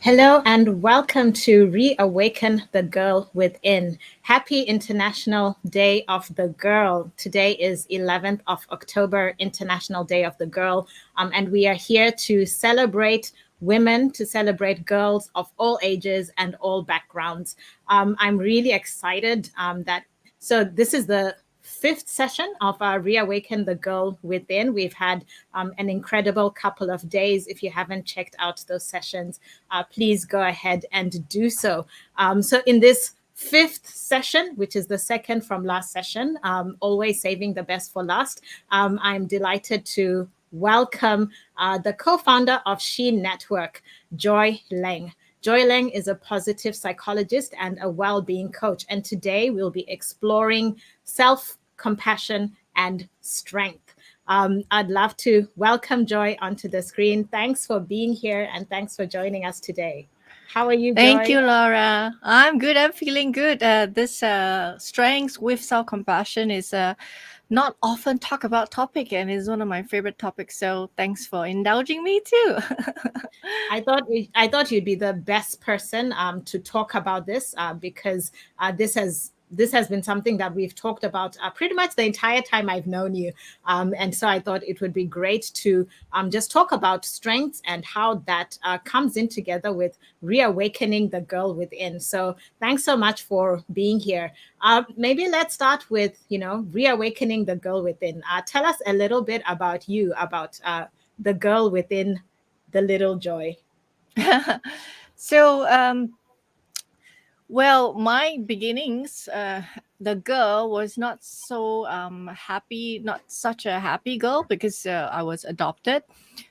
Hello and welcome to Reawaken the Girl Within. Happy International Day of the Girl. Today is 11th of October, International Day of the Girl. And we are here to celebrate women, to celebrate girls of all ages and all backgrounds. I'm really excited so this is the fifth session of our Reawaken the Girl Within. We've had an incredible couple of days. If you haven't checked out those sessions, please go ahead and do so. So in this fifth session, which is the second from last session, always saving the best for last, I'm delighted to welcome the co-founder of She Network, Joy Leng. Joy Leng is a positive psychologist and a well-being coach. And today we'll be exploring self-compassion and strength. I'd love to welcome Joy onto the screen. Thanks for being here and thanks for joining us today. How are you, Thank Joy? you, Laura. I'm good. I'm feeling good. This strengths with self-compassion is not often talk about topic, and is one of my favorite topics. So thanks for indulging me too. I thought you'd be the best person to talk about this because this has been something that we've talked about pretty much the entire time I've known you, and so I thought it would be great to just talk about strengths and how that comes in together with reawakening the girl within. So thanks so much for being here. Maybe let's start with reawakening the girl within. Tell us a little bit about you, about the girl within the little Joy. so Well, my beginnings, the girl was not so happy, not such a happy girl because I was adopted.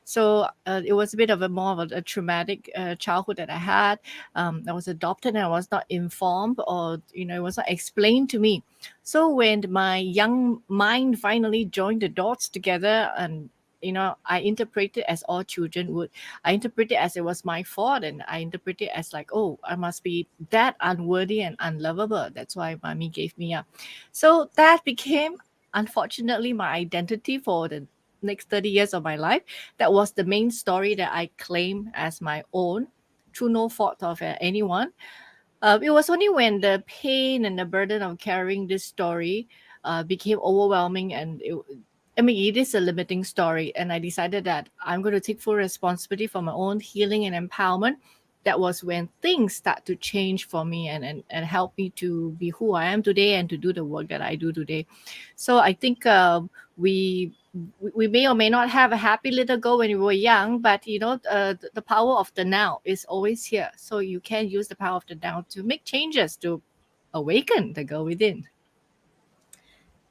So it was a bit of a more of a traumatic childhood that I had. I was adopted and I was not informed, or it was not explained to me. So when my young mind finally joined the dots together, and I interpret it as all children would. I interpret it as it was my fault, and I interpret it as like, oh, I must be that unworthy and unlovable. That's why mommy gave me up. So that became, unfortunately, my identity for the next 30 years of my life. That was the main story that I claim as my own, through no fault of anyone. It was only when the pain and the burden of carrying this story became overwhelming, and it is a limiting story. And I decided that I'm going to take full responsibility for my own healing and empowerment. That was when things start to change for me, and help me to be who I am today and to do the work that I do today. So I think we we may or may not have a happy little girl when we were young, but the power of the now is always here. So you can use the power of the now to make changes, to awaken the girl within.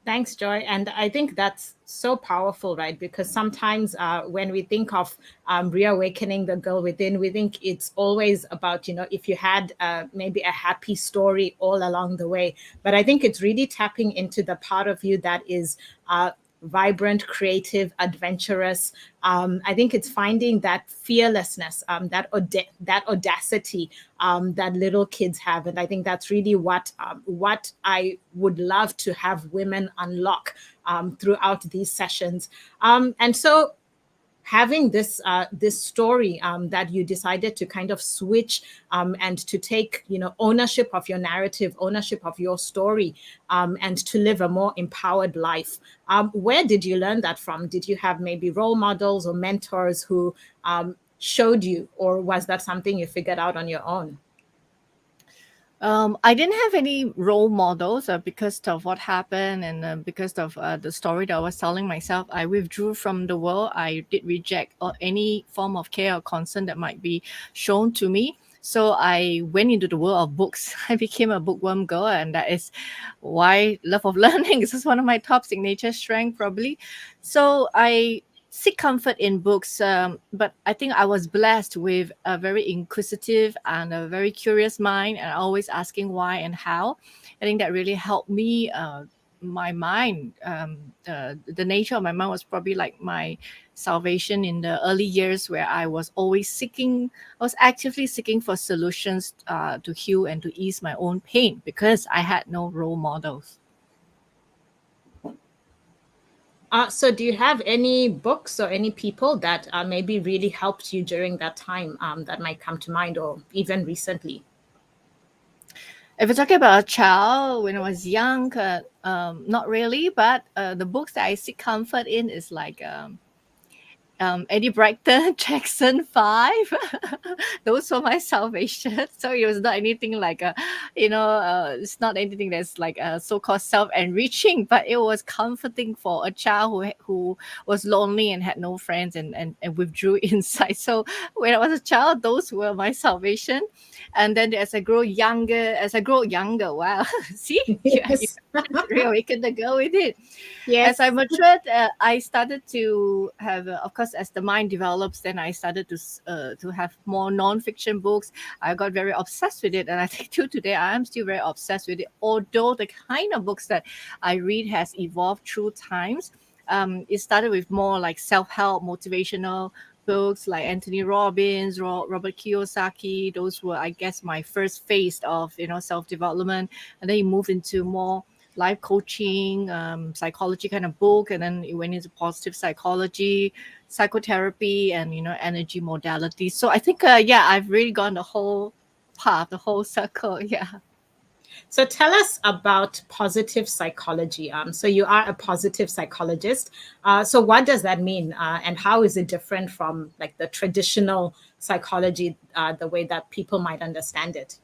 Thanks, Joy. And I think that's so powerful, right? Because sometimes when we think of reawakening the girl within, we think it's always about, if you had maybe a happy story all along the way. But I think it's really tapping into the part of you that is vibrant, creative, adventurous. I think it's finding that fearlessness, that audacity that little kids have, and I think that's really what I would love to have women unlock throughout these sessions. And so having this story that you decided to kind of switch and to take ownership of your narrative, ownership of your story, and to live a more empowered life. Where did you learn that from? Did you have maybe role models or mentors who showed you, or was that something you figured out on your own? I didn't have any role models because of what happened, and because of the story that I was telling myself. I withdrew from the world. I did reject any form of care or concern that might be shown to me. So I went into the world of books. I became a bookworm girl, and that is why love of learning is one of my top signature strengths, probably. So I seek comfort in books, but I think I was blessed with a very inquisitive and a very curious mind, and always asking why and how. I think that really helped me. My mind, the nature of my mind was probably like my salvation in the early years, where I was always seeking, I was actively seeking for solutions to heal and to ease my own pain, because I had no role models. So do you have any books or any people that maybe really helped you during that time that might come to mind, or even recently? If we're talking about a child, when I was young, not really, but the books that I seek comfort in is like Eddie Brighton, Jackson 5. Those were my salvation. So it was not anything like it's not anything that's like a so-called self-enriching, but it was comforting for a child who was lonely and had no friends and withdrew inside. So when I was a child, those were my salvation. And then as I grow younger, wow, see, you Yes. reawaken the girl with it. As I Yes. matured, I started to have, of course, as the mind develops, then I started to have more non-fiction books. I got very obsessed with it, and I think till today I am still very obsessed with it. Although the kind of books that I read has evolved through times. It started with more like self-help, motivational books like Anthony Robbins, Robert Kiyosaki. Those were, I guess, my first phase of self-development, and then you move into more life coaching, psychology kind of book, and then it went into positive psychology, psychotherapy, and energy modalities. So I think, yeah, I've really gone the whole path, the whole circle. Yeah. So tell us about positive psychology. So you are a positive psychologist. So what does that mean, and how is it different from like the traditional psychology, the way that people might understand it?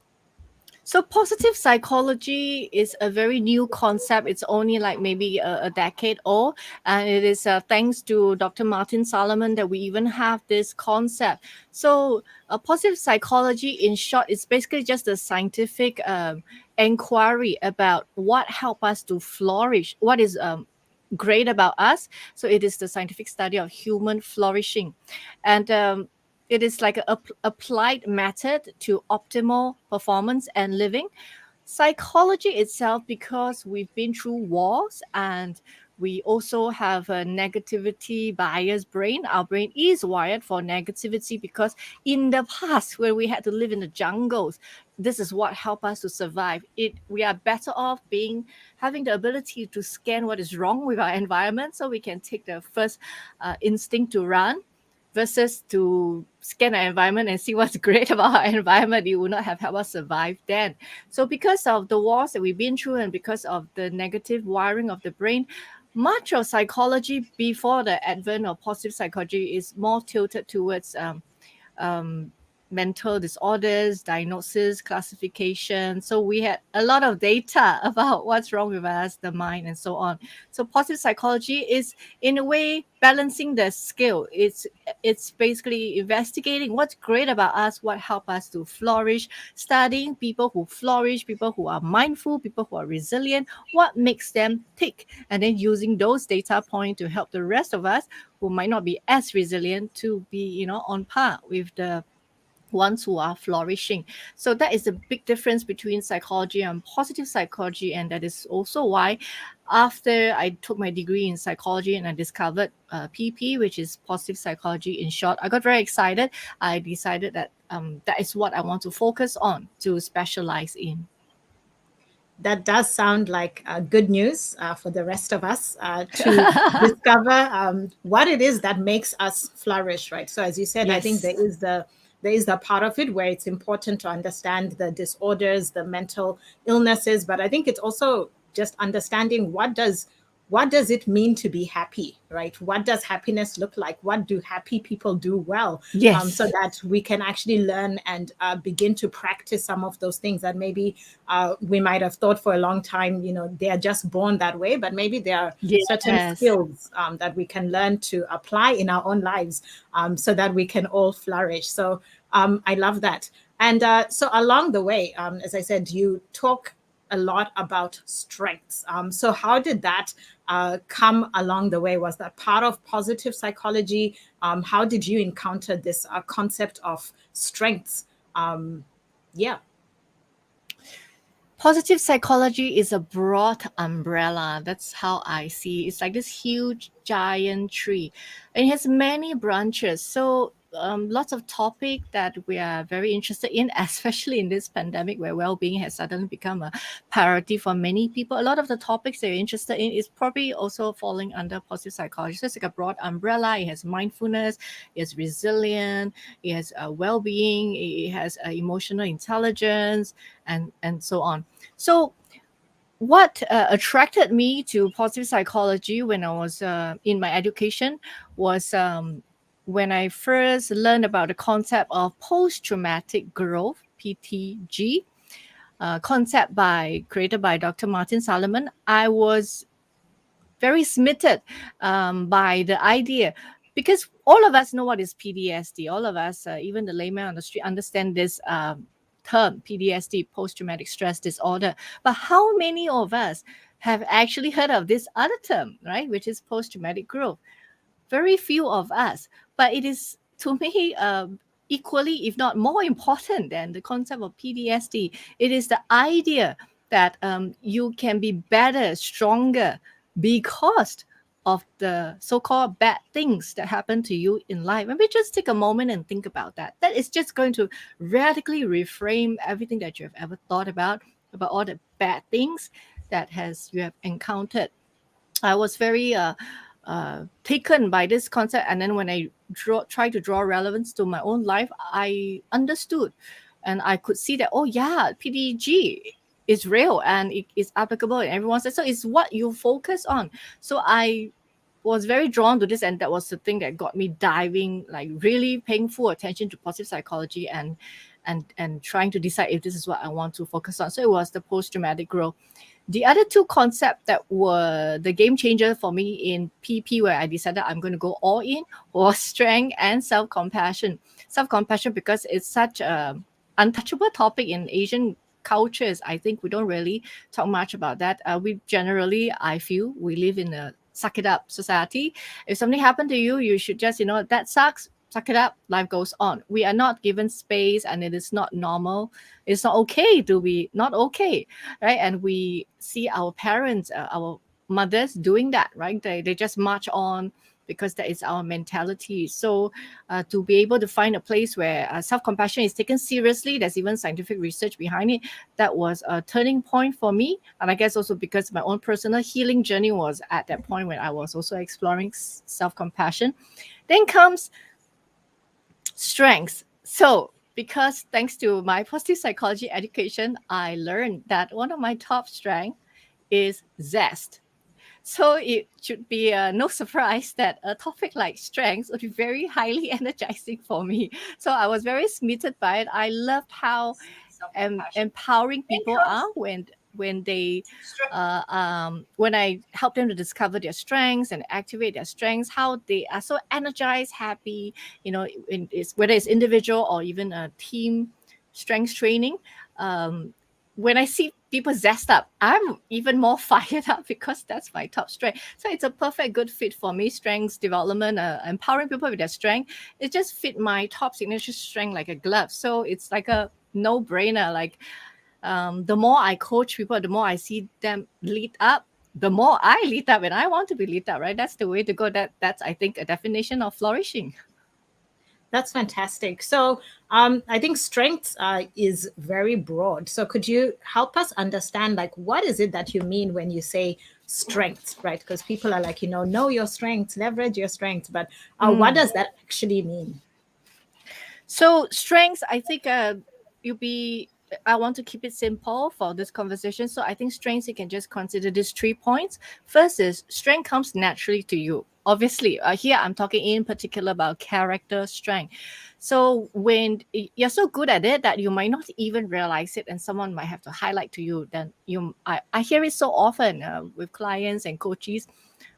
So positive psychology is a very new concept. It's only like maybe a decade old, and it is thanks to Dr. Martin Solomon that we even have this concept. So positive psychology, in short, is basically just a scientific inquiry about what help us to flourish, what is great about us. So it is the scientific study of human flourishing, and it is like a applied method to optimal performance and living. Psychology itself, because we've been through wars and we also have a negativity bias brain. Our brain is wired for negativity because in the past, when we had to live in the jungles, this is what helped us to survive. We are better off being having the ability to scan what is wrong with our environment, so we can take the first instinct to run, versus to scan our environment and see what's great about our environment. It would not have helped us survive then. So because of the wars that we've been through and because of the negative wiring of the brain, much of psychology before the advent of positive psychology is more tilted towards um, mental disorders, diagnosis, classification. So we had a lot of data about what's wrong with us, the mind, and so on. So positive psychology is, in a way, balancing the scale. It's basically investigating what's great about us, what help us to flourish, studying people who flourish, people who are mindful, people who are resilient, what makes them tick, and then using those data points to help the rest of us who might not be as resilient to be, on par with the ones who are flourishing. So that is the big difference between psychology and positive psychology, and that is also why after I took my degree in psychology and I discovered PP, which is positive psychology in short, I got very excited. I decided that that is what I want to focus on, to specialize in. That does sound like good news for the rest of us to discover what it is that makes us flourish, right? So, as you said, I think Yes. there is the part of it where it's important to understand the disorders, the mental illnesses, but I think it's also just understanding what does it mean to be happy, right? What does happiness look like? What do happy people do well? So Yes. that we can actually learn and begin to practice some of those things that maybe we might have thought for a long time, they are just born that way, but maybe there are certain Yes. skills that we can learn to apply in our own lives so that we can all flourish. So I love that. And so along the way, as I said, you talk a lot about strengths. So how did that come along the way? Was that part of positive psychology? How did you encounter this concept of strengths? Yeah. Positive psychology is a broad umbrella. That's how I see it. It's like this huge giant tree, and it has many branches. So lots of topic that we are very interested in, especially in this pandemic where well-being has suddenly become a priority for many people. A lot of the topics that you're interested in is probably also falling under positive psychology. So it's like a broad umbrella. It has mindfulness, it has resilience, it has well-being, it has emotional intelligence, and so on. So what attracted me to positive psychology when I was in my education was when I first learned about the concept of post-traumatic growth, PTG, concept created by Dr. Martin Salomon. I was very smitten by the idea because all of us know what is PTSD. All of us, even the layman on the street, understand this term, PTSD, post-traumatic stress disorder. But how many of us have actually heard of this other term, right, which is post-traumatic growth? Very few of us, but it is to me equally, if not more important than the concept of PTSD. It is the idea that you can be better, stronger because of the so-called bad things that happen to you in life. And we just take a moment and think about that. That is just going to radically reframe everything that you have ever thought about all the bad things that you have encountered. I was very taken by this concept, and then when I try to draw relevance to my own life, I understood, and I could see that, oh yeah, PDG is real and it is applicable, and everyone says so. It's what you focus on. So I was very drawn to this, and that was the thing that got me diving, like really paying full attention to positive psychology and trying to decide if this is what I want to focus on. So it was the post-traumatic growth. The other two concepts that were the game changer for me in PP, where I decided I'm going to go all in, was strength and self-compassion. Self-compassion because it's such a untouchable topic in Asian cultures. I think we don't really talk much about that. We generally, I feel, we live in a suck it up society. If something happened to you, you should just, that sucks. Suck it up. Life goes on. We are not given space, and it is not normal. It's not okay to be not okay, right? And we see our parents, our mothers doing that, right? They just march on because that is our mentality. So to be able to find a place where self-compassion is taken seriously, there's even scientific research behind it, that was a turning point for me. And I guess also because my own personal healing journey was at that point when I was also exploring self-compassion. Then comes strengths. So because thanks to my positive psychology education, I learned that one of my top strengths is zest. So it should be no surprise that a topic like strengths would be very highly energizing for me. So I was very smitten by it. I loved how empowering people are when they when I help them to discover their strengths and activate their strengths, how they are so energized, happy, whether it's individual or even a team strength training. When I see people zest up, I'm even more fired up because that's my top strength. So it's a perfect good fit for me. Strengths development, empowering people with their strength. It just fit my top signature strength like a glove. So it's like a no-brainer. Like the more I coach people, the more I see them lead up, the more I lead up, and I want to be lead up, right? That's the way to go. That's I think a definition of flourishing. That's fantastic. So I think strengths is very broad. So could you help us understand, like, what is it that you mean when you say strengths, right? Because people are like, know your strengths, leverage your strengths. But what does that actually mean? So strengths, I think I want to keep it simple for this conversation. So I think strengths, you can just consider these 3 points. First is strength comes naturally to you. Obviously, here I'm talking in particular about character strength. So when you're so good at it that you might not even realize it, and someone might have to highlight to you, then I hear it so often with clients and coaches.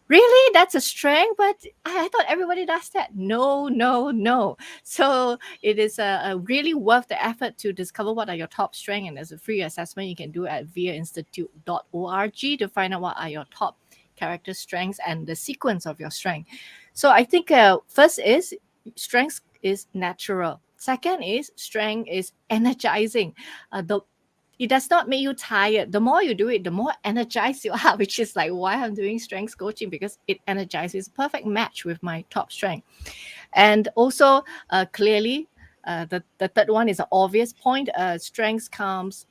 Really, that's a strength, but I thought everybody does that. No, no, no. So it is really worth the effort to discover what are your top strengths, and there's a free assessment you can do at viainstitute.org to find out what are your top character strengths and the sequence of your strength. So I think first is strength is natural. Second is strength is energizing. It does not make you tired. The more you do it, the more energized you are, which is like why I'm doing strength coaching, because it energizes. It's a perfect match with my top strength. And also, clearly, the third one is an obvious point. Strength comes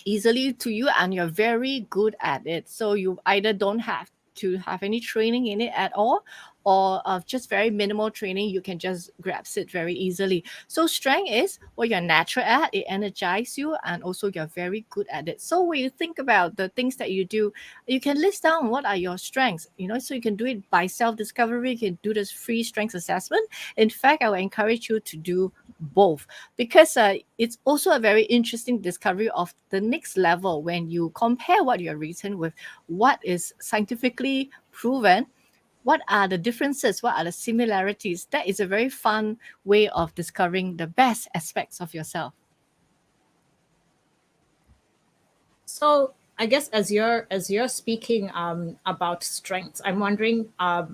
easily to you and you're very good at it. So you either don't have to have any training in it at all, or just very minimal training, you can just grasp it very easily. So strength is what you're natural at, it energizes you, and also you're very good at it. So when you think about the things that you do, you can list down what are your strengths, so you can do it by self-discovery. You can do this free strengths assessment. In fact, I will encourage you to do both, because it's also a very interesting discovery of the next level when you compare what you're written with what is scientifically proven. What are the differences? What are the similarities? That is a very fun way of discovering the best aspects of yourself. So I guess as you're speaking about strengths, I'm wondering, are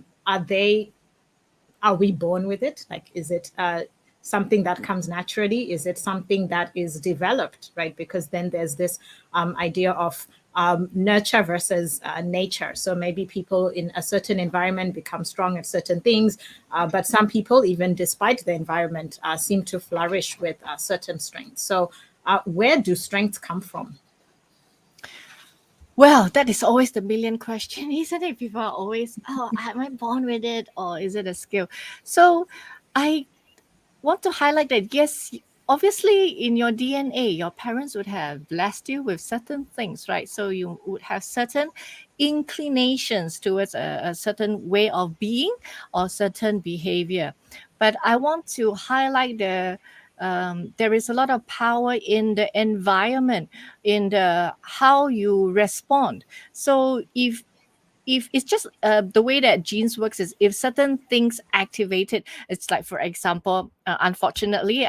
we born with it? Like, is it something that comes naturally? Is it something that is developed, right? Because then there's this idea of nurture versus nature. So maybe people in a certain environment become strong at certain things, but some people, even despite the environment, seem to flourish with certain strengths. So where do strengths come from? Well, that is always the million question, isn't it? People are always, oh, am I born with it, or is it a skill? So I want to highlight that yes, obviously in your DNA, your parents would have blessed you with certain things, right? So you would have certain inclinations towards a certain way of being or certain behavior. But I want to highlight there is a lot of power in the environment, in the how you respond. So if it's just the way that genes works is if certain things activated, it's like, for example, unfortunately,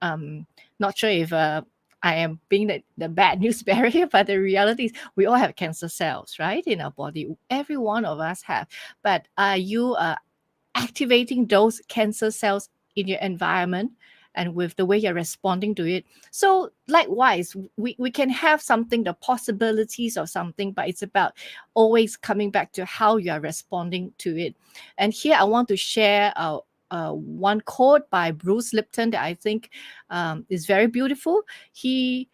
not sure if I am being the bad news bearer, but the reality is we all have cancer cells, right, in our body. Every one of us have. But are you activating those cancer cells in your environment and with the way you're responding to it? So likewise, we can have something, the possibilities of something, but it's about always coming back to how you are responding to it. And here I want to share one quote by Bruce Lipton that I think is very beautiful. He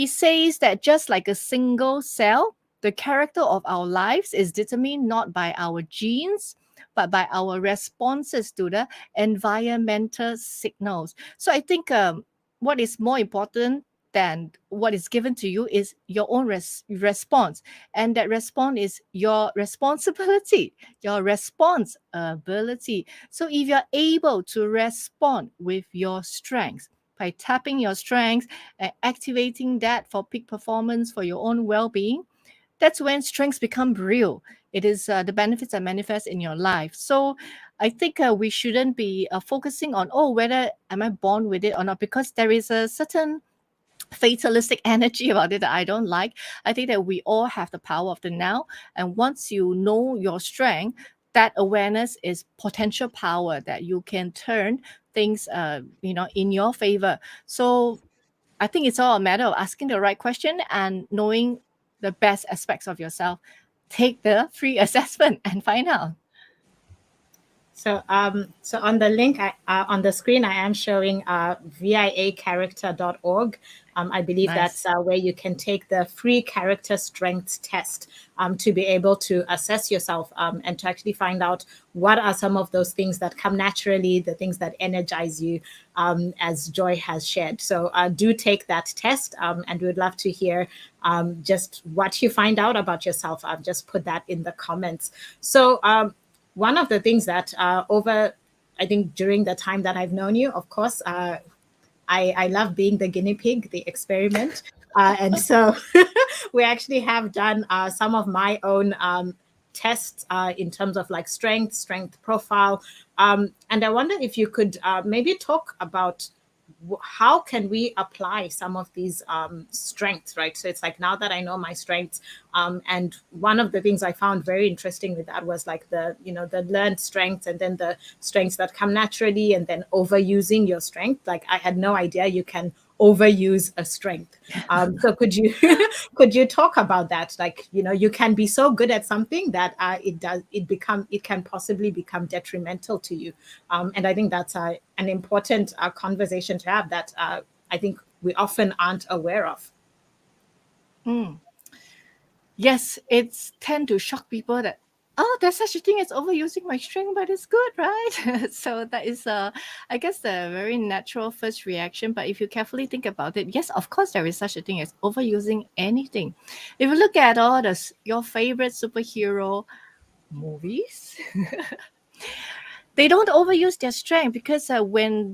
says that just like a single cell, the character of our lives is determined not by our genes, but by our responses to the environmental signals. So I think what is more important than what is given to you is your own response. And that response is your responsibility, your response ability. So if you're able to respond with your strengths, by tapping your strengths and activating that for peak performance, for your own well-being, that's when strengths become real. It is the benefits that manifest in your life. So I think we shouldn't be focusing on, oh, whether am I born with it or not, because there is a certain fatalistic energy about it that I don't like. I think that we all have the power of the now. And once you know your strength, that awareness is potential power that you can turn things, in your favor. So I think it's all a matter of asking the right question and knowing the best aspects of yourself. Take the free assessment and find out. So on the link on the screen, I am showing viacharacter.org. I believe Nice. that's where you can take the free character strengths test to be able to assess yourself and to actually find out what are some of those things that come naturally, the things that energize you, as Joy has shared. So do take that test, and we would love to hear just what you find out about yourself. Just put that in the comments. So one of the things that I think during the time that I've known you, of course, I love being the guinea pig, the experiment. And so we actually have done some of my own tests in terms of like strength profile. And I wonder if you could maybe talk about how can we apply some of these strengths, right? So it's like, now that I know my strengths, and one of the things I found very interesting with that was like the learned strengths, and then the strengths that come naturally, and then overusing your strength. Like, I had no idea you can overuse a strength. So could you could you talk about that? Like, you can be so good at something that it can possibly become detrimental to you. And I think that's an important conversation to have that I think we often aren't aware of. Mm. Yes, it's tend to shock people that, oh, there's such a thing as overusing my strength, but it's good, right? So that is, I guess, the very natural first reaction. But if you carefully think about it, yes, of course, there is such a thing as overusing anything. If you look at all your favorite superhero movies, they don't overuse their strength, because when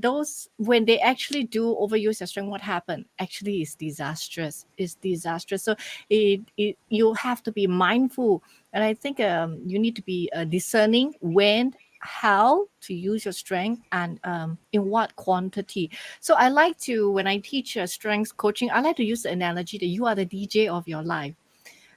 they actually do overuse their strength, what happened actually is disastrous. It's disastrous. So you have to be mindful, and I think you need to be discerning when, how to use your strength, and in what quantity. So I like to, when I teach strengths coaching, I like to use the analogy that you are the DJ of your life.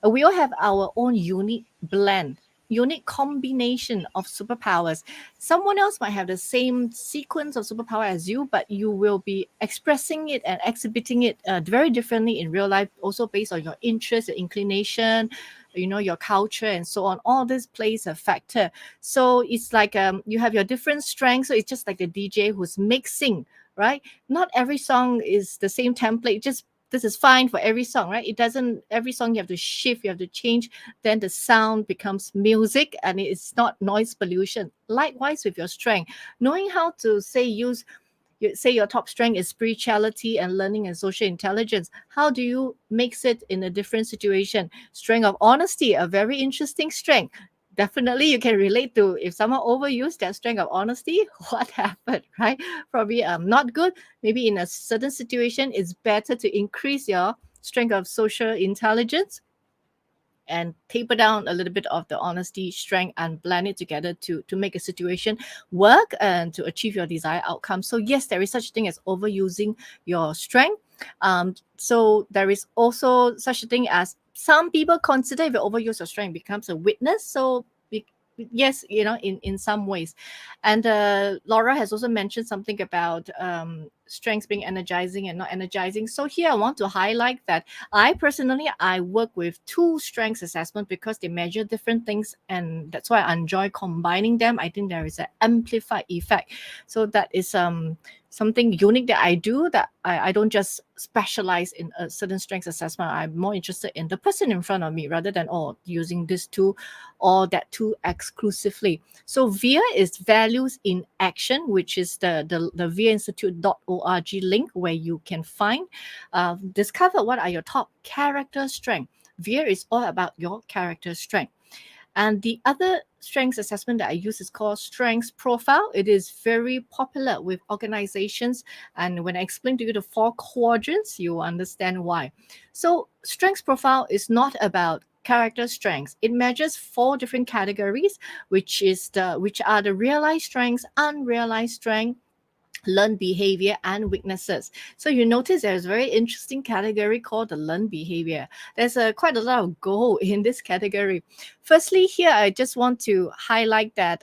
We all have our own unique blend, unique combination of superpowers. Someone else might have the same sequence of superpower as you, but you will be expressing it and exhibiting it very differently in real life, also based on your interest, your inclination, your culture, and so on. All this plays a factor. So it's like you have your different strengths. So it's just like the DJ who's mixing, right? Not every song is the same template. Just this is fine for every song, right? It doesn't, every song you have to shift, you have to change, then the sound becomes music and it's not noise pollution. Likewise with your strength, knowing how to say your top strength is spirituality and learning and social intelligence. How do you mix it in a different situation? Strength of honesty, a very interesting strength. Definitely you can relate to, if someone overused their strength of honesty, what happened, right? Probably not good. Maybe in a certain situation, it's better to increase your strength of social intelligence and taper down a little bit of the honesty strength and blend it together to make a situation work and to achieve your desired outcome. So yes, there is such a thing as overusing your strength. So there is also such a thing as, some people consider, if you overuse your strength, becomes a weakness. So yes, in some ways. And Laura has also mentioned something about strengths being energizing and not energizing. So here I want to highlight that I work with two strengths assessment, because they measure different things, and that's why I enjoy combining them. I think there is an amplified effect. So that is something unique that I do, that I don't just specialize in a certain strengths assessment. I'm more interested in the person in front of me, rather than using this tool or that tool exclusively. So VIA is values in action, which is the viainstitute.org link, where you can find discover what are your top character strength. VIA is all about your character strength. And the other strengths assessment that I use is called Strengths Profile. It is very popular with organizations. And when I explain to you the 4 quadrants, you will understand why. So Strengths Profile is not about character strengths. It measures 4 different categories, which are the realized strengths, unrealized strength, learned behavior, and weaknesses. So you notice there's a very interesting category called the learned behavior. There's quite a lot of gold in this category. Firstly, here I just want to highlight that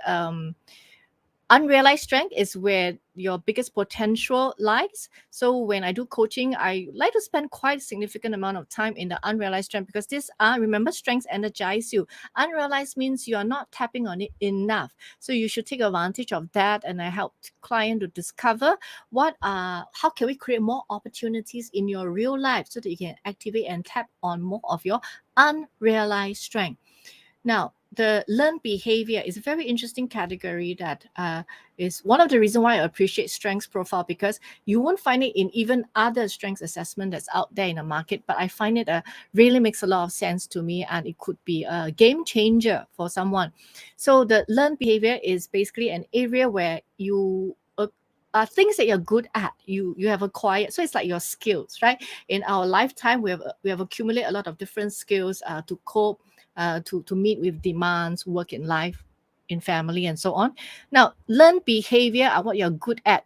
unrealized strength is where your biggest potential lies. So when I do coaching, I like to spend quite a significant amount of time in the unrealized strength, because remember, strengths energize you. Unrealized means you are not tapping on it enough. So you should take advantage of that. And I help client to discover how can we create more opportunities in your real life, so that you can activate and tap on more of your unrealized strength. Now, the learned behavior is a very interesting category that is one of the reasons why I appreciate strengths profile, because you won't find it in even other strengths assessment that's out there in the market. But I find it really makes a lot of sense to me, and it could be a game changer for someone. So the learned behavior is basically an area where you things that you're good at, you have acquired. So it's like your skills, right? In our lifetime, we have accumulated a lot of different skills to cope, to meet with demands, work in life, in family, and so on. Now, learned behavior are what you're good at.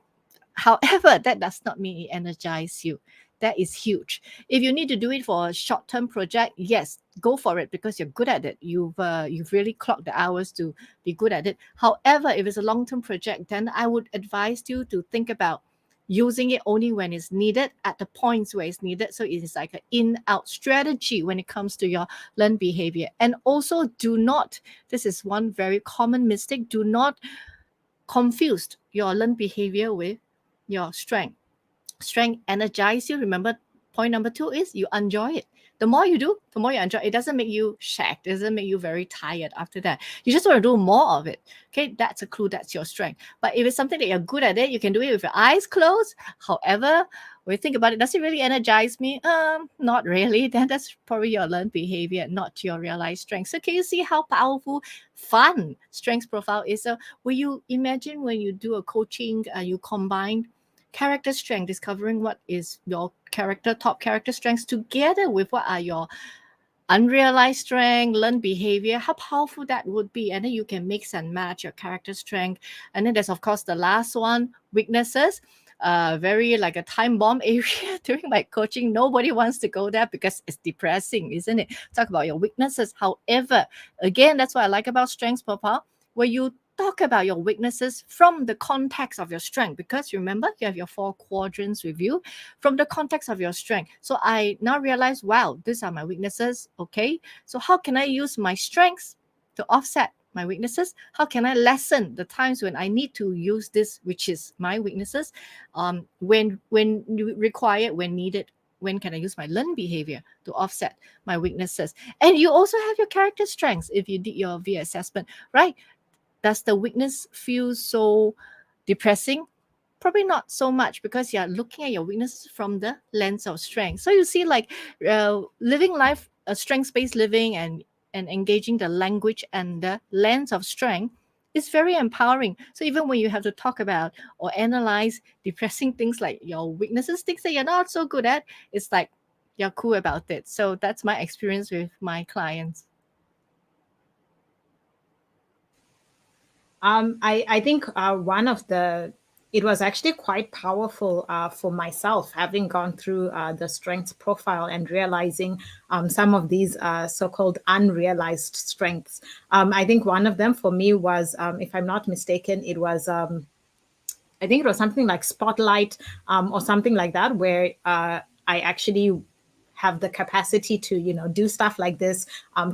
However, that does not mean it energizes you. That is huge. If you need to do it for a short-term project, yes, go for it, because you're good at it. You've really clocked the hours to be good at it. However, if it's a long-term project, then I would advise you to think about using it only when it's needed, at the points where it's needed. So it is like an in-out strategy when it comes to your learned behavior. And also do not, this is one very common mistake, do not confuse your learned behavior with your strength. Strength energize you. Remember, point number 2 is you enjoy it. The more you do, the more you enjoy it. It doesn't make you shagged. It doesn't make you very tired after that. You just want to do more of it. Okay, that's a clue. That's your strength. But if it's something that you're good at it, you can do it with your eyes closed. However, when you think about it, does it really energize me? Not really. Then that's probably your learned behavior, not your realized strength. So can you see how powerful, fun strengths profile is? So will you imagine when you do a coaching, you combine character strength, discovering what is your top character strengths together with what are your unrealized strength, learned behavior, how powerful that would be. And then you can mix and match your character strength. And then there's, of course, the last one, weaknesses. Very like a time bomb area during my coaching. Nobody wants to go there because it's depressing, isn't it? Talk about your weaknesses. However, again, that's what I like about strengths profile, where you talk about your weaknesses from the context of your strength, because remember you have your 4 quadrants with you from the context of your strength. So I now realize, wow, these are my weaknesses. Okay, so how can I use my strengths to offset my weaknesses? How can I lessen the times when I need to use this, which is my weaknesses, when required, when needed? When can I use my learned behavior to offset my weaknesses? And you also have your character strengths if you did your V assessment, right? Does the weakness feel so depressing? Probably not so much, because you're looking at your weaknesses from the lens of strength. So you see, like living life, strength-based living, and engaging the language and the lens of strength is very empowering. So even when you have to talk about or analyze depressing things like your weaknesses, things that you're not so good at, it's like you're cool about it. So that's my experience with my clients. I think one of the it was actually quite powerful for myself, having gone through the strengths profile and realizing some of these so-called unrealized strengths. I think one of them for me was, if I'm not mistaken, it was I think it was something like Spotlight or something like that, where I actually have the capacity to, do stuff like this,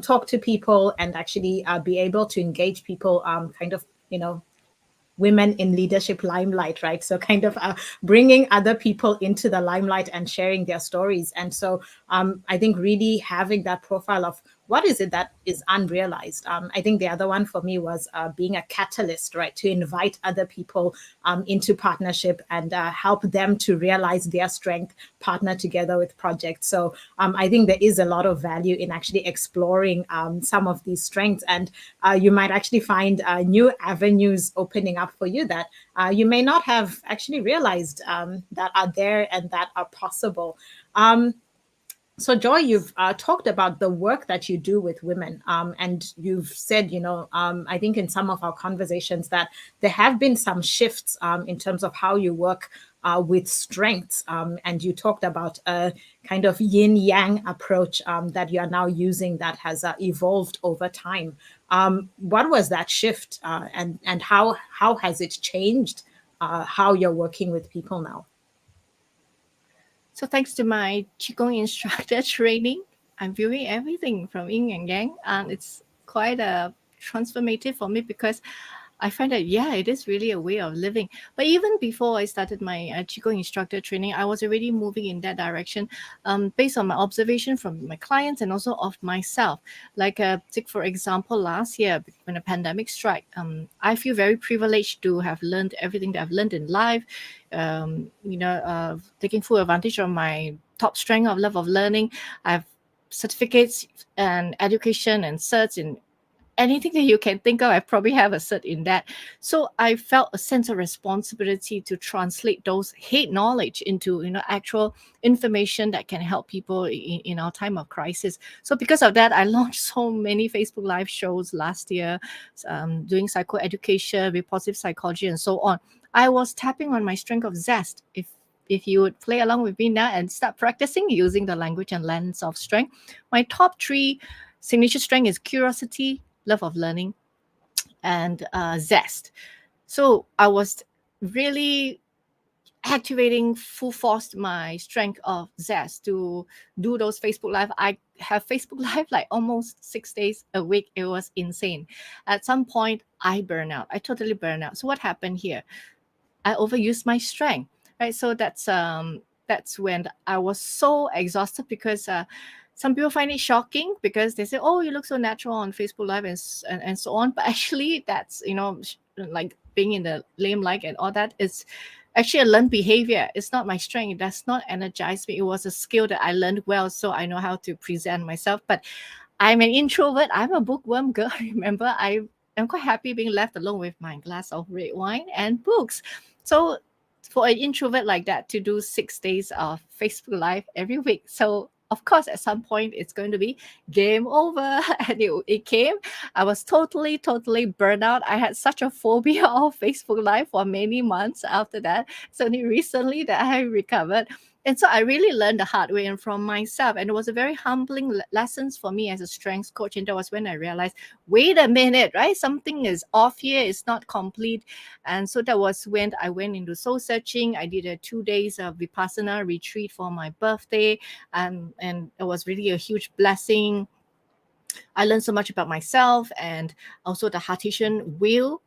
talk to people, and actually be able to engage people, kind of, women in leadership limelight, right? So kind of bringing other people into the limelight and sharing their stories. And so I think really having that profile of what is it that is unrealized. I think the other one for me was being a catalyst, right? To invite other people into partnership and help them to realize their strength, partner together with projects. So I think there is a lot of value in actually exploring some of these strengths. And you might actually find new avenues opening up for you that you may not have actually realized that are there and that are possible. So, Joy, you've talked about the work that you do with women, and you've said, I think in some of our conversations that there have been some shifts in terms of how you work with strengths, and you talked about a kind of yin yang approach that you are now using that has evolved over time. What was that shift, and how has it changed how you're working with people now? So thanks to my Qigong instructor training, I'm viewing everything from yin and yang, and it's quite transformative for me, because I find that, yeah, it is really a way of living. But even before I started my Qigong instructor training, I was already moving in that direction, based on my observation from my clients and also of myself. Like, take for example, last year when the pandemic struck, I feel very privileged to have learned everything that I've learned in life. Taking full advantage of my top strength of love of learning. I have certificates and education and certs in anything that you can think of. I probably have a cert in that. So I felt a sense of responsibility to translate those hate knowledge into, actual information that can help people in our time of crisis. So because of that, I launched so many Facebook Live shows last year, doing psychoeducation, with positive psychology, and so on. I was tapping on my strength of zest. If you would play along with me now and start practicing using the language and lens of strength, my top 3 signature strength is curiosity, love of learning, and zest. So I was really activating full force my strength of zest to do those Facebook Live. I have Facebook Live like almost 6 days a week. It was insane. At some point, I burn out. I totally burn out. So what happened here? I overused my strength, right? So that's when I was so exhausted because some people find it shocking because they say, "Oh, you look so natural on Facebook Live," and so on. But actually, that's like being in the limelight and all that is actually a learned behavior. It's not my strength. It does not energize me. It was a skill that I learned well, so I know how to present myself. But I'm an introvert. I'm a bookworm girl. Remember, I'm quite happy being left alone with my glass of red wine and books. So for an introvert like that to do 6 days of Facebook Live every week. So of course, at some point it's going to be game over. And it came. I was totally burned out. I had such a phobia of Facebook Live for many months after that. It's only recently that I recovered. And so I really learned the hard way and from myself. And it was a very humbling lessons for me as a strengths coach. And that was when I realized, wait a minute, right? Something is off here. It's not complete. And so that was when I went into soul searching. I did a 2 days of Vipassana retreat for my birthday. And it was really a huge blessing. I learned so much about myself, and also the Heartesian wheel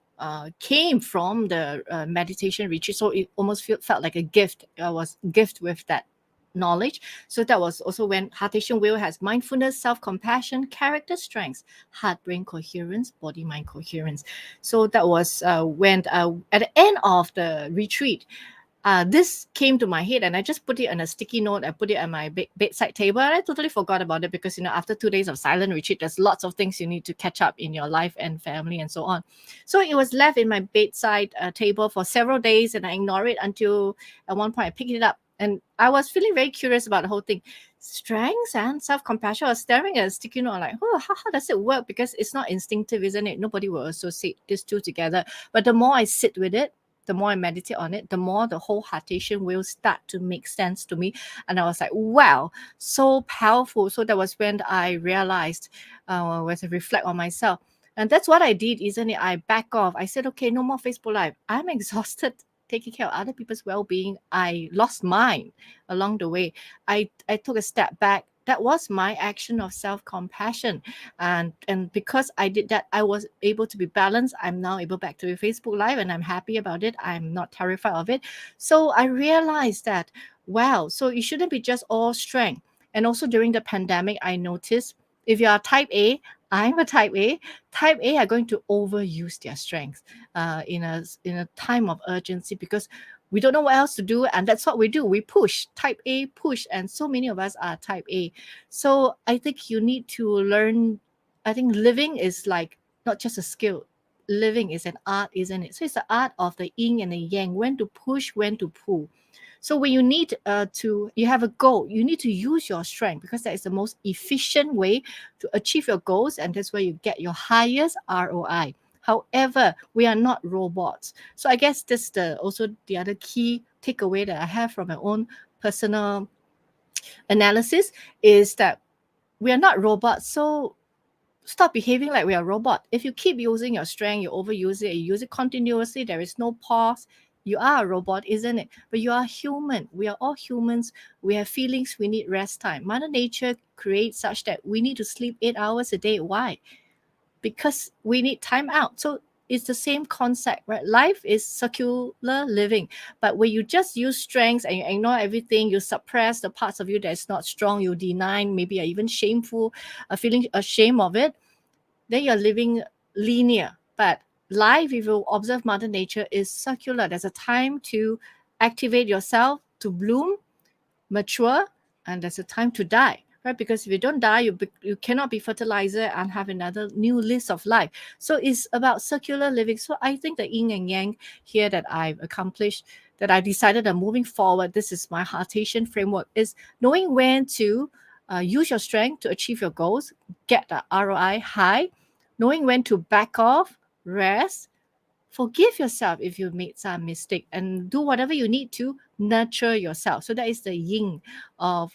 came from the meditation retreat. So it almost felt like a gift. I was gift with that knowledge. So that was also when Heartesian wheel has mindfulness, self-compassion, character strengths, heart brain coherence, body mind coherence. So that was when at the end of the retreat, this came to my head, and I just put it on a sticky note. I put it on my bedside table, and I totally forgot about it because, after 2 days of silent retreat, there's lots of things you need to catch up in your life and family and so on. So it was left in my bedside table for several days, and I ignored it until at one point I picked it up. And I was feeling very curious about the whole thing. Strengths and self-compassion. I was staring at a sticky note, like, oh, how does it work? Because it's not instinctive, isn't it? Nobody will associate these two together. But the more I sit with it, the more I meditate on it, the more the whole Heartesian will start to make sense to me. And I was like, wow, so powerful. So that was when I realized, when I reflect on myself. And that's what I did, isn't it? I back off. I said, okay, no more Facebook Live. I'm exhausted taking care of other people's well-being. I lost mine along the way. I took a step back. That was my action of self-compassion. And because I did that, I was able to be balanced. I'm now able back to be Facebook Live, and I'm happy about it. I'm not terrified of it. So I realized that, wow, so it shouldn't be just all strength. And also during the pandemic, I noticed if you are type A, I'm a type A. Type A are going to overuse their strength in a time of urgency because we don't know what else to do, and that's what we do. We push. Type A push, and so many of us are type A. So I think you need to learn. I think living is like not just a skill. Living is an art, isn't it? So it's the art of the yin and the yang, when to push, when to pull. So when you need you have a goal, you need to use your strength because that is the most efficient way to achieve your goals, and that's where you get your highest ROI. However, we are not robots. So I guess this also the other key takeaway that I have from my own personal analysis is that we are not robots. So stop behaving like we are a robot. If you keep using your strength, you overuse it, you use it continuously, there is no pause. You are a robot, isn't it? But you are human. We are all humans. We have feelings. We need rest time. Mother Nature creates such that we need to sleep 8 hours a day. Why? Because we need time out. So it's the same concept, right? Life is circular living. But when you just use strengths and you ignore everything, you suppress the parts of you that's not strong, you deny, maybe are even shameful, feeling ashamed of it, then you're living linear. But life, if you observe Mother Nature, is circular. There's a time to activate yourself, to bloom, mature, and there's a time to die, right? Because if you don't die, you cannot be fertilizer and have another new list of life. So it's about circular living. So I think the yin and yang here that I've accomplished, that I decided that moving forward, this is my Heartesian framework, is knowing when to use your strength to achieve your goals, get the ROI high, knowing when to back off, rest, forgive yourself if you made some mistake, and do whatever you need to nurture yourself. So that is the yin of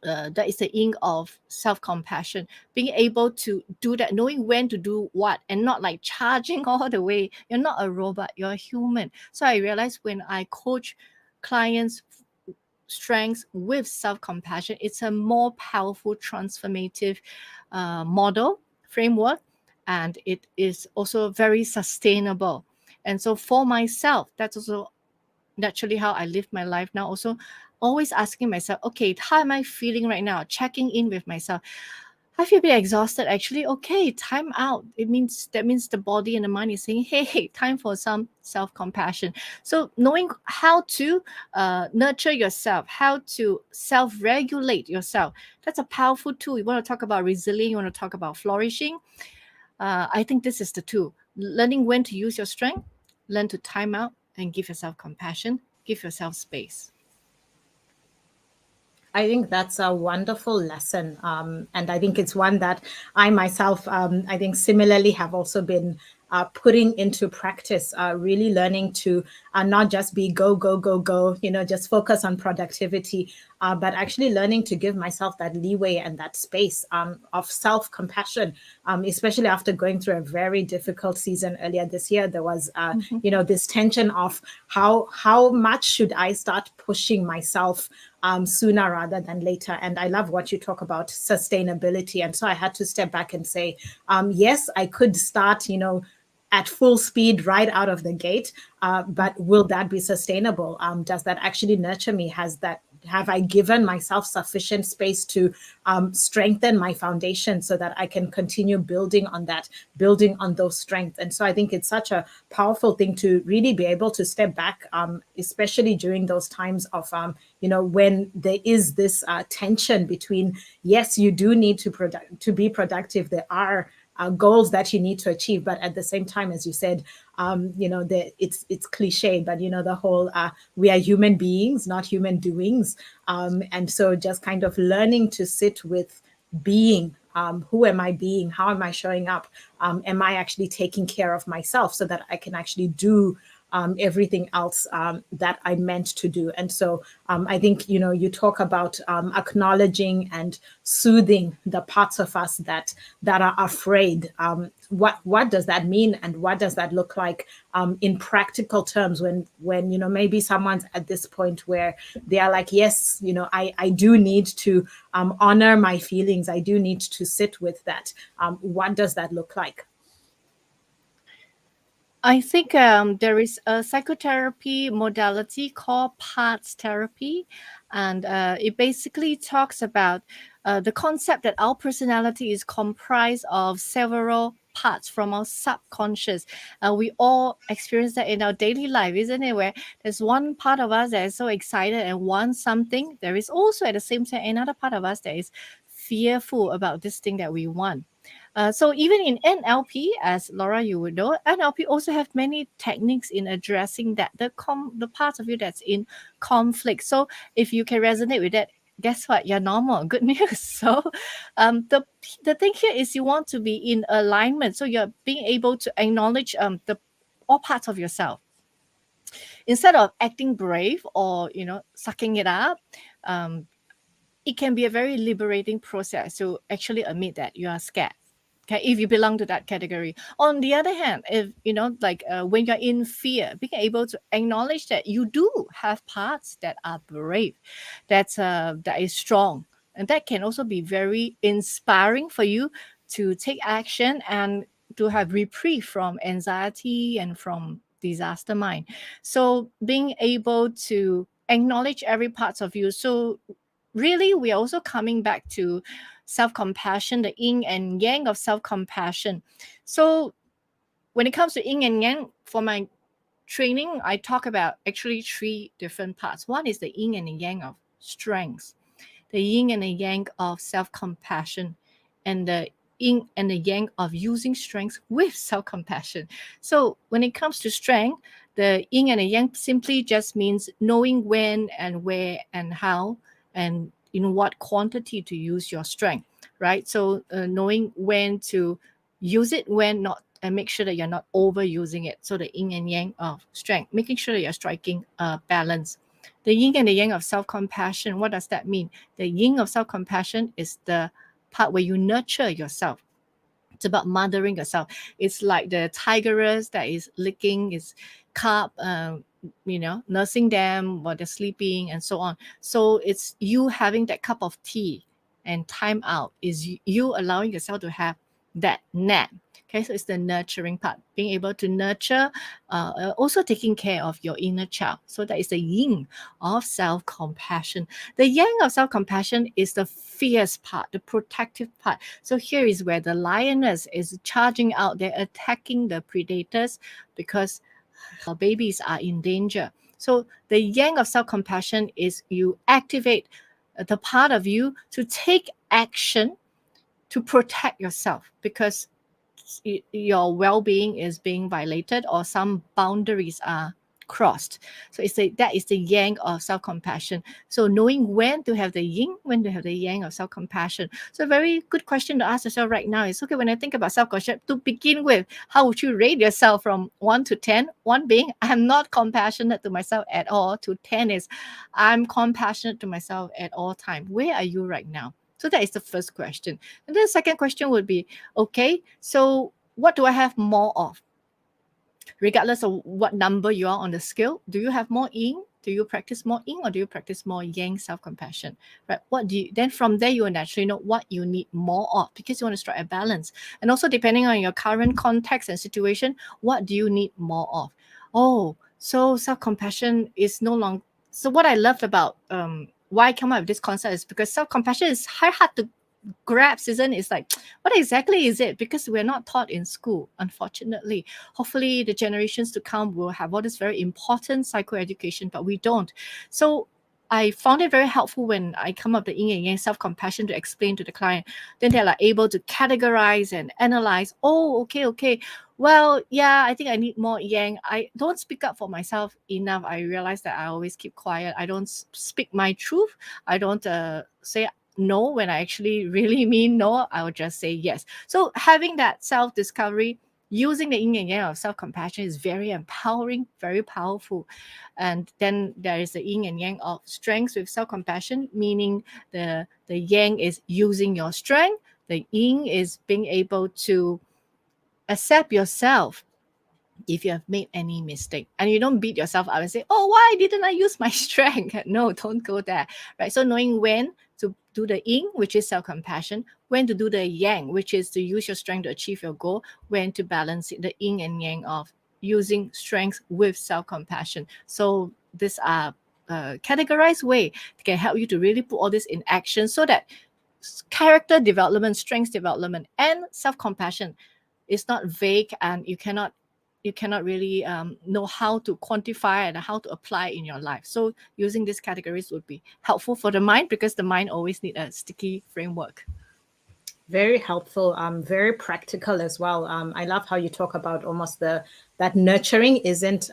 that is the yin of self-compassion, being able to do that, knowing when to do what, and not like charging all the way. You're not a robot, you're a human. So I realized when I coach clients strengths with self-compassion, it's a more powerful transformative model framework, and it is also very sustainable. And so for myself, that's also naturally how I live my life now. Also, always asking myself, okay, how am I feeling right now? Checking in with myself. I feel a bit exhausted actually. Okay, time out. That means the body and the mind is saying, hey, time for some self-compassion. So knowing how to nurture yourself, how to self-regulate yourself, that's a powerful tool. You want to talk about resilience, you want to talk about flourishing. I think this is the tool. Learning when to use your strength, learn to time out and give yourself compassion, give yourself space. I think that's a wonderful lesson. And I think it's one that I myself, I think similarly have also been putting into practice, really learning to not just be go, go, go, go, just focus on productivity, but actually learning to give myself that leeway and that space of self-compassion, especially after going through a very difficult season earlier this year. There was, this tension of how much should I start pushing myself sooner rather than later. And I love what you talk about sustainability. And so I had to step back and say, yes, I could start, at full speed right out of the gate, but will that be sustainable? Does that actually nurture me? Have I given myself sufficient space to strengthen my foundation so that I can continue building on those strengths? And so I think it's such a powerful thing to really be able to step back, especially during those times of, when there is this tension between, yes, you do need to be productive. There are goals that you need to achieve, but at the same time, as you said, it's cliche, but the whole we are human beings, not human doings, and so just kind of learning to sit with being. Who am I being? How am I showing up? Am I actually taking care of myself so that I can actually do everything else that I meant to do? And so I think, you talk about acknowledging and soothing the parts of us that are afraid. What does that mean, and what does that look like in practical terms when maybe someone's at this point where they are like, yes, I do need to honor my feelings. I do need to sit with that. What does that look like? I think there is a psychotherapy modality called parts therapy, and it basically talks about the concept that our personality is comprised of several parts from our subconscious. We all experience that in our daily life, isn't it? Where there's one part of us that is so excited and wants something. There is also at the same time another part of us that is fearful about this thing that we want. So even in NLP, as Laura, you would know, NLP also have many techniques in addressing that the parts of you that's in conflict. So if you can resonate with that, guess what? You're normal. Good news. So the thing here is you want to be in alignment. So you're being able to acknowledge the all parts of yourself instead of acting brave or sucking it up. It can be a very liberating process to actually admit that you are scared. Okay, if you belong to that category. On the other hand, if when you're in fear, being able to acknowledge that you do have parts that are brave, that is strong, and that can also be very inspiring for you to take action and to have reprieve from anxiety and from disaster mind. So being able to acknowledge every part of you. So really, we are also coming back to self-compassion, the yin and yang of self-compassion. So when it comes to yin and yang, for my training, I talk about actually three different parts. One is the yin and the yang of strength, the yin and the yang of self-compassion, and the yin and the yang of using strength with self-compassion. So when it comes to strength, the yin and the yang simply just means knowing when and where and how and in what quantity to use your strength, right? So knowing when to use it, when not, and make sure that you're not overusing it. So the yin and yang of strength, making sure that you're striking a balance. The yin and the yang of self-compassion, what does that mean? The yin of self-compassion is the part where you nurture yourself. It's about mothering yourself. It's like the tigress that is licking its cub, nursing them while they're sleeping and so on. So it's you having that cup of tea, and time out is you allowing yourself to have that nap. Okay, so it's the nurturing part, being able to nurture, also taking care of your inner child. So that is the yin of self-compassion. The yang of self-compassion is the fierce part, the protective part. So here is where the lioness is charging out. They're attacking the predators because her babies are in danger. So the yang of self-compassion is you activate the part of you to take action to protect yourself because your well-being is being violated or some boundaries are crossed. So that is the yang of self-compassion. So knowing when to have the yin, when to have the yang of self-compassion. So a very good question to ask yourself right now is, okay, when I think about self-compassion, to begin with, how would you rate yourself from 1 to 10? 1 being I'm not compassionate to myself at all, to 10 is I'm compassionate to myself at all time. Where are you right now? So that is the first question. And then the second question would be, okay, so what do I have more of? Regardless of what number you are on the scale, do you have more yin? Do you practice more yin or do you practice more yang self-compassion? Right? Then from there you will naturally know what you need more of because you want to strike a balance. And also depending on your current context and situation, what do you need more of? Oh, so self-compassion is no longer. So what I loved about why I come up with this concept is because self-compassion is hard to grab, isn't it? It's like, what exactly is it? Because we're not taught in school, unfortunately. Hopefully the generations to come will have all this very important psychoeducation, but we don't. So I found it very helpful when I come up with the yin and yang self-compassion to explain to the client. Then they're like able to categorize and analyze. Oh, okay. Well, yeah, I think I need more yang. I don't speak up for myself enough. I realize that I always keep quiet. I don't speak my truth. I don't say no when I actually really mean no. I would just say yes. So having that self-discovery using the yin and yang of self-compassion is very empowering, very powerful. And then there is the yin and yang of strength with self-compassion, meaning the yang is using your strength. The yin is being able to accept yourself if you have made any mistake, and you don't beat yourself up and say, oh, why didn't I use my strength? No, don't go there, right? So knowing when to do the yin, which is self-compassion, when to do the yang, which is to use your strength to achieve your goal, when to balance the yin and yang of using strength with self-compassion. So these are categorized way that can help you to really put all this in action so that character development, strength development, and self-compassion is not vague, and you cannot really know how to quantify and how to apply in your life. So using these categories would be helpful for the mind because the mind always need a sticky framework. Very helpful, very practical as well. I love how you talk about almost that nurturing isn't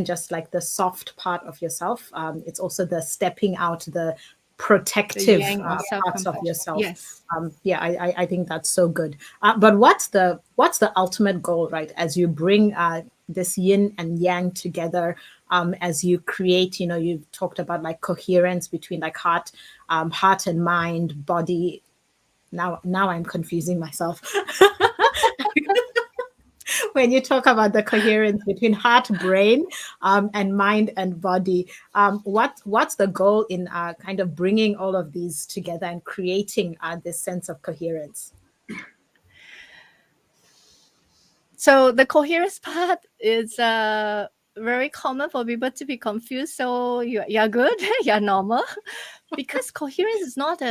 just like the soft part of yourself. It's also the stepping out, the protective parts of yourself. Yes. I think that's so good. But what's the ultimate goal, right? As you bring this yin and yang together, as you create, you've talked about like coherence between like heart and mind, body. Now I'm confusing myself. When you talk about the coherence between heart, brain, and mind and body, what's the goal in kind of bringing all of these together and creating this sense of coherence? So the coherence part is very common for people to be confused. So you're good, you're normal, because coherence is not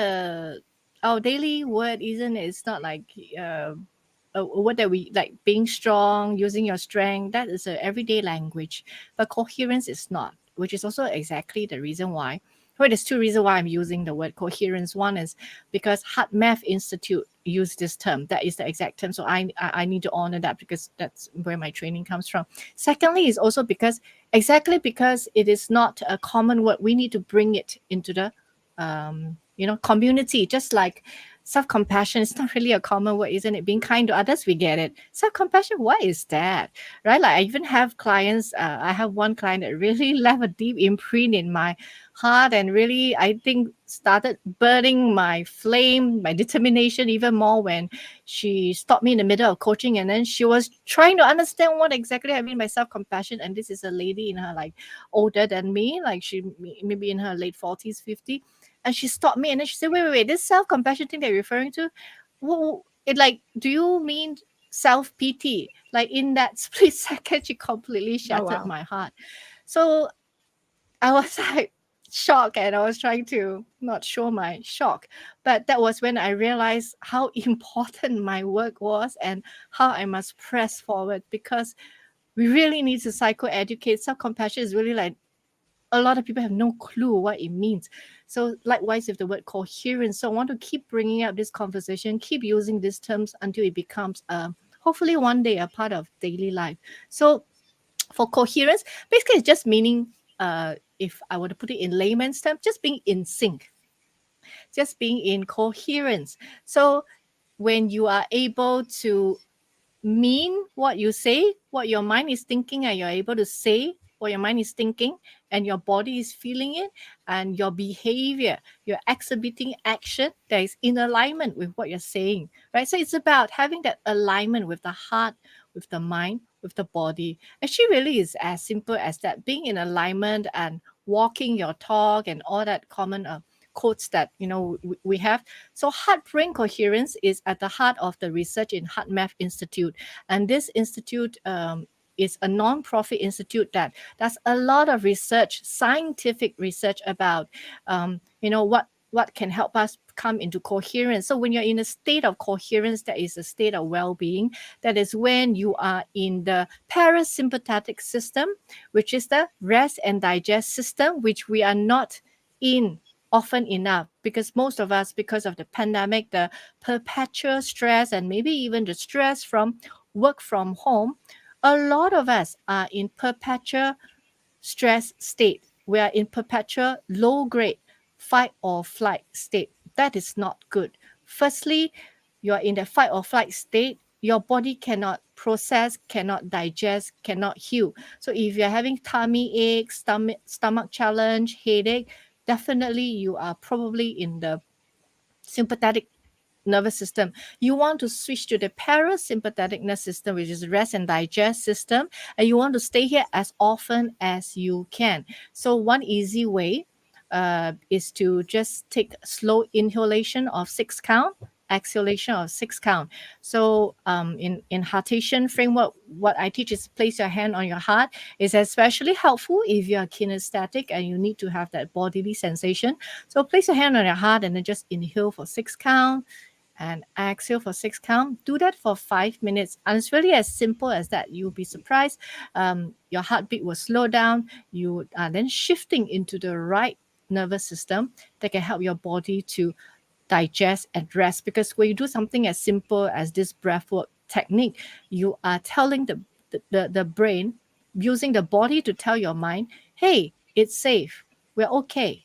our daily word, isn't it? It's not like a word that we like, being strong, using your strength. That is an everyday language, but coherence is not, which is also exactly the reason why. Well, there's two reasons why I'm using the word coherence. One is because Heart Math Institute use this term. That is the exact term. So I need to honor that because that's where my training comes from. Secondly, is also because it is not a common word, we need to bring it into the community. Just like self-compassion is not really a common word, isn't it? Being kind to others, we get it. Self-compassion, what is that? Right? Like I even have clients, I have one client that really left a deep imprint in my heart and really, I think, started burning my flame, my determination even more when she stopped me in the middle of coaching, and then she was trying to understand what exactly I mean by self-compassion. And this is a lady in her like older than me, like she maybe in her late 40s, 50. And she stopped me and then she said, wait, this self-compassion thing that you're referring to, it like, do you mean self-pity? Like in that split second, she completely Oh, shattered wow. my heart. So I was like shocked, and I was trying to not show my shock. But that was when I realized how important my work was and how I must press forward, because we really need to psychoeducate. Self-compassion is really like, a lot of people have no clue what it means. So likewise with the word coherence. So I want to keep bringing up this conversation, keep using these terms until it becomes hopefully one day a part of daily life. So for coherence, basically it's just meaning, if I were to put it in layman's terms, just being in sync, just being in coherence. So when you are able to mean what you say, what your mind is thinking, and you're able to say what your mind is thinking, and your body is feeling it, and your behavior, you're exhibiting action that is in alignment with what you're saying, right? So it's about having that alignment with the heart, with the mind, with the body. Actually, really is as simple as that, being in alignment and walking your talk and all that common quotes that we have. So heart brain coherence is at the heart of the research in HeartMath Institute, and this institute is a non-profit institute that does a lot of research, scientific research about what can help us come into coherence. So when you're in a state of coherence, that is a state of well-being. That is when you are in the parasympathetic system, which is the rest and digest system, which we are not in often enough, because most of us, because of the pandemic, the perpetual stress, and maybe even the stress from work from home, a lot of us are in perpetual stress state. We are in perpetual low grade fight or flight state. That is not good. Firstly, you are in the fight or flight state. Your body cannot process, cannot digest, cannot heal. So if you're having tummy ache, stomach challenge, headache, definitely you are probably in the sympathetic nervous system. You want to switch to the parasympathetic nervous system, which is rest and digest system, and you want to stay here as often as you can. So one easy way is to just take slow inhalation of 6 count, exhalation of 6 count. So in heartation framework, what I teach is place your hand on your heart. Is especially helpful if you are kinesthetic and you need to have that bodily sensation. So place your hand on your heart and then just inhale for 6 count and exhale for 6 count. Do that for 5 minutes. And it's really as simple as that. You'll be surprised. Your heartbeat will slow down. You are then shifting into the right nervous system that can help your body to digest and rest. Because when you do something as simple as this breathwork technique, you are telling the brain, using the body to tell your mind, hey, it's safe. We're okay.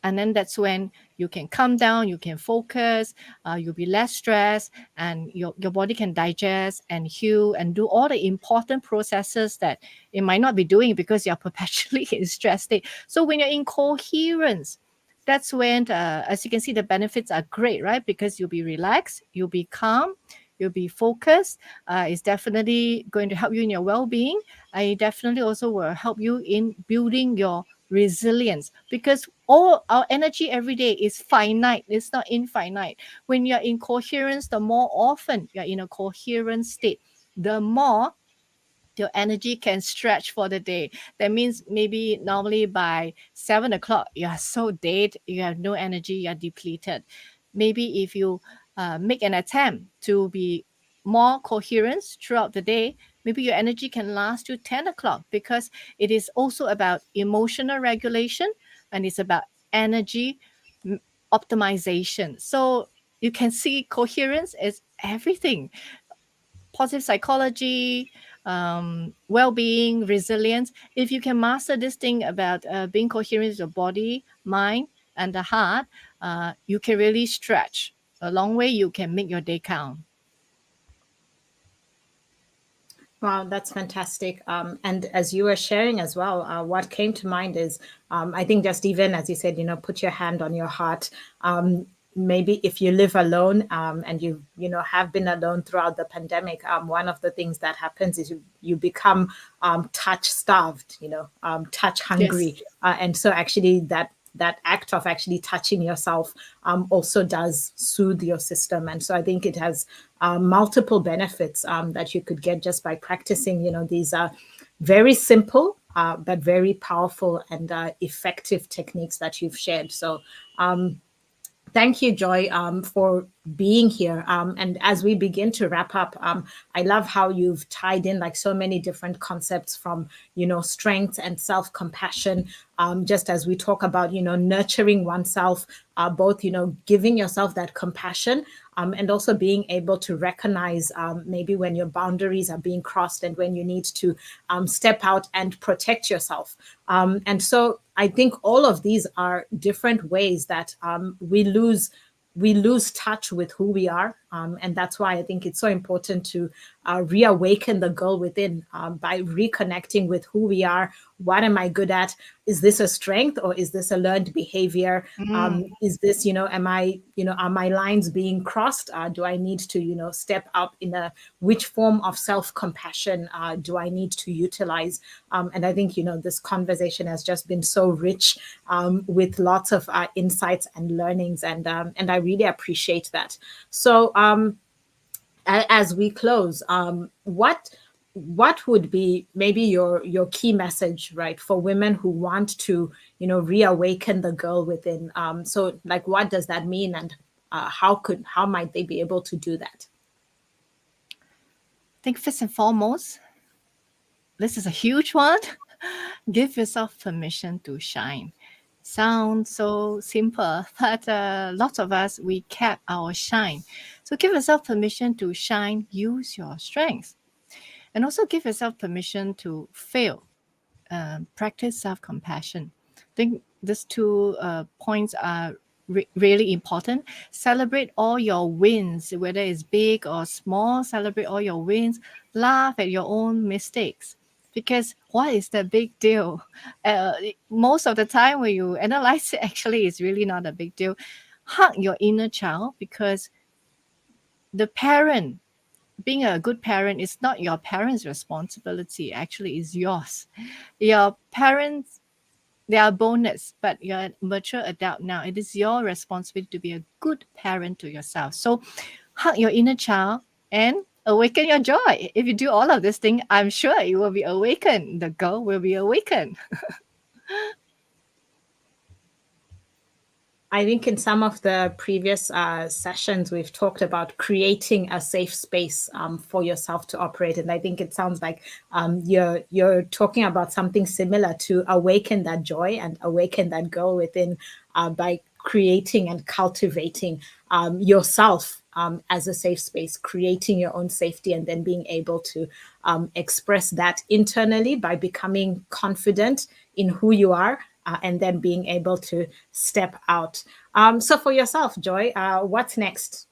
And then that's when you can calm down, you can focus, you'll be less stressed, and your body can digest and heal and do all the important processes that it might not be doing because you're perpetually in stress state. So when you're in coherence, that's when, as you can see, the benefits are great, right? Because you'll be relaxed, you'll be calm, you'll be focused. It's definitely going to help you in your well-being. It definitely also will help you in building your resilience, because all our energy every day is finite, it's not infinite. When you're in coherence, the more often you're in a coherent state, the more your energy can stretch for the day. That means maybe normally by 7 o'clock, you are so dead, you have no energy, you're depleted. Maybe if you make an attempt to be more coherent throughout the day, maybe your energy can last to 10 o'clock, because it is also about emotional regulation and it's about energy optimization. So you can see coherence is everything. Positive psychology, well-being, resilience. If you can master this thing about being coherent with your body, mind, and the heart, you can really stretch long way you can make your day count. Wow, that's fantastic. And as you were sharing as well, what came to mind is, I think just even as you said, put your hand on your heart. Maybe if you live alone, and you have been alone throughout the pandemic, one of the things that happens is you become touch starved, touch Yes. hungry, and so actually that act of actually touching yourself also does soothe your system. And so I think it has multiple benefits that you could get just by practicing. These are very simple but very powerful and effective techniques that you've shared. So thank you, Joy, for being here. And as we begin to wrap up, I love how you've tied in like so many different concepts from, strength and self-compassion. Just as we talk about, nurturing oneself, both, giving yourself that compassion, and also being able to recognize maybe when your boundaries are being crossed and when you need to step out and protect yourself. And so I think all of these are different ways that we lose touch with who we are. And that's why I think it's so important to reawaken the girl within by reconnecting with who we are. What am I good at? Is this a strength or is this a learned behavior? Mm. Is this, am I, are my lines being crossed? Do I need to, step up in which form of self-compassion do I need to utilize? And I think, this conversation has just been so rich with lots of insights and learnings. And I really appreciate that. So as we close, what would be maybe your key message, right, for women who want to, reawaken the girl within? So like, what does that mean, and how might they be able to do that? I think first and foremost, this is a huge one. Give yourself permission to shine. Sounds so simple, but lots of us, we kept our shine. So give yourself permission to shine, use your strengths. And also give yourself permission to fail. Practice self compassion. I think these two points are really important. Celebrate all your wins, whether it's big or small. Celebrate all your wins. Laugh at your own mistakes. Because what is the big deal? Most of the time, when you analyze it, actually, it's really not a big deal. Hug your inner child, because the parent, being a good parent is not your parents' responsibility. Actually, it's yours. Your parents, they are bonus, but you're a mature adult now. It is your responsibility to be a good parent to yourself. So hug your inner child and awaken your joy. If you do all of this thing, I'm sure you will be awakened. The girl will be awakened. I think in some of the previous sessions, we've talked about creating a safe space for yourself to operate, and I think it sounds like you're talking about something similar to awaken that joy and awaken that girl within by creating and cultivating yourself as a safe space, creating your own safety, and then being able to express that internally by becoming confident in who you are, and then being able to step out. So for yourself, Joy, what's next?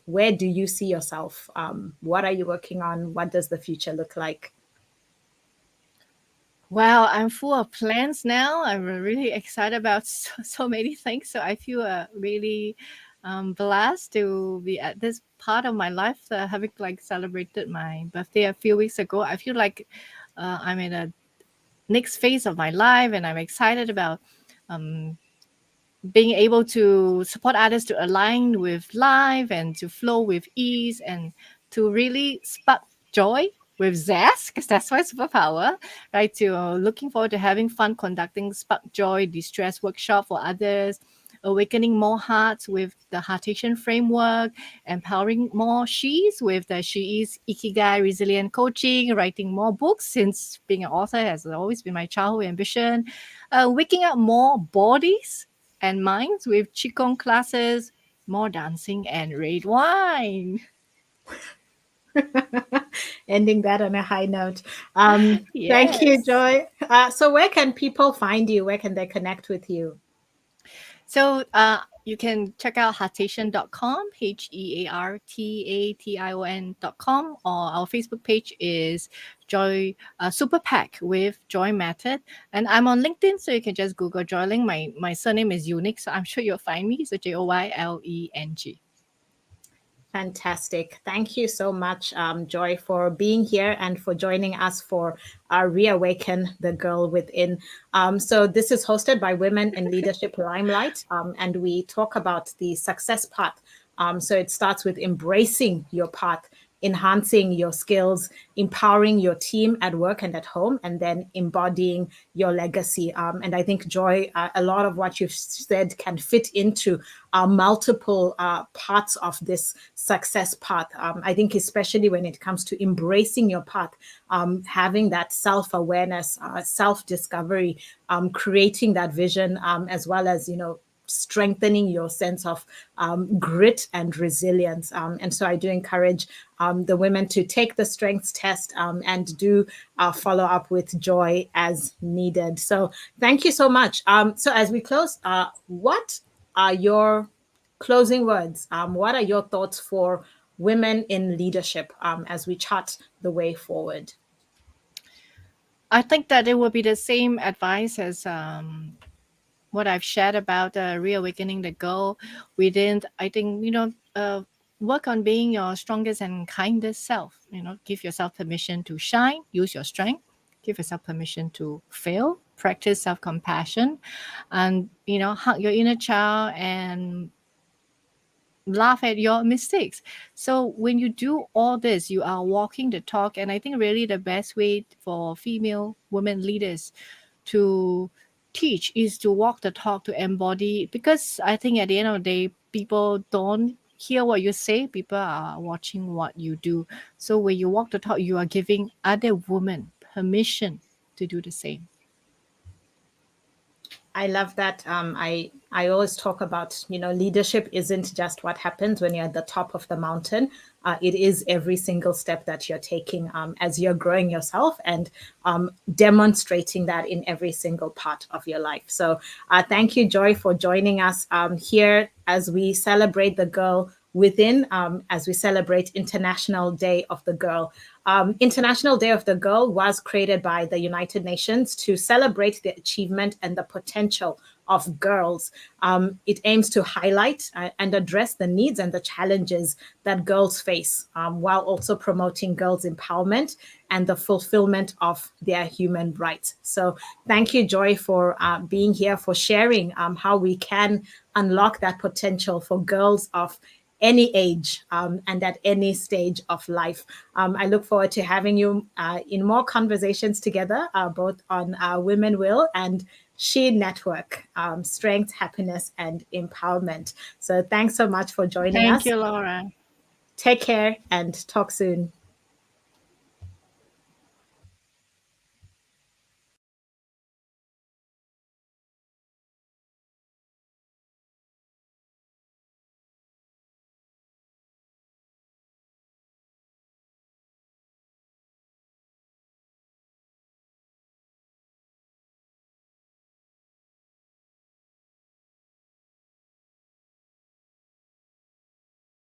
Where do you see yourself? What are you working on? What does the future look like? Wow, I'm full of plans now. I'm really excited about so many things. So I feel really blessed to be at this part of my life, having like celebrated my birthday a few weeks ago. I feel like I'm in a next phase of my life, and I'm excited about um, being able to support others to align with life and to flow with ease and to really spark joy with zest, because that's my superpower, right? To looking forward to having fun conducting spark joy distress workshop for others, awakening more hearts with the Heartation framework, empowering more she's with the She Is Ikigai Resilient Coaching, writing more books, since being an author has always been my childhood ambition, waking up more bodies and minds with Qigong classes, more dancing, and red wine. Ending that on a high note. Thank you, Yes. Joy. So where can people find you? Where can they connect with you? So you can check out heartation.com, heartation.com, or our Facebook page is Joy Super Pack with Joy Method. And I'm on LinkedIn, so you can just Google Joyleng. My surname is unique, so I'm sure you'll find me. So JoYLENG. Fantastic. Thank you so much, Joy, for being here and for joining us for our Reawaken the Girl Within. So, this is hosted by Women in Leadership Limelight, and we talk about the success path. So, it starts with embracing your path, enhancing your skills, empowering your team at work and at home, and then embodying your legacy. And I think, Joy, a lot of what you've said can fit into multiple parts of this success path. I think, especially when it comes to embracing your path, having that self awareness, self discovery, creating that vision, as well as, strengthening your sense of grit and resilience. And so I do encourage the women to take the strengths test and do follow up with Joy as needed. So thank you so much. So as we close, what are your closing words? What are your thoughts for women in leadership as we chart the way forward? I think that it will be the same advice as what I've shared about reawakening the girl within. I think, work on being your strongest and kindest self. Give yourself permission to shine, use your strength, give yourself permission to fail, practice self compassion, and, hug your inner child and laugh at your mistakes. So when you do all this, you are walking the talk. And I think really the best way for female women leaders to teach is to walk the talk, to embody, because I think at the end of the day, people don't hear what you say, people are watching what you do. So when you walk the talk, you are giving other women permission to do the same. I love that. I always talk about, leadership isn't just what happens when you're at the top of the mountain. It is every single step that you're taking as you're growing yourself and demonstrating that in every single part of your life. So thank you, Joy, for joining us here as we celebrate the girl within, as we celebrate International Day of the Girl. International Day of the Girl was created by the United Nations to celebrate the achievement and the potential of girls. It aims to highlight and address the needs and the challenges that girls face, while also promoting girls' empowerment and the fulfillment of their human rights. So thank you, Joy, for being here, for sharing how we can unlock that potential for girls of any age and at any stage of life. I look forward to having you in more conversations together, both on WomenWILL and She Network, Strength, Happiness, and Empowerment. So thanks so much for joining Thank us. you, Laura. Take care and talk soon.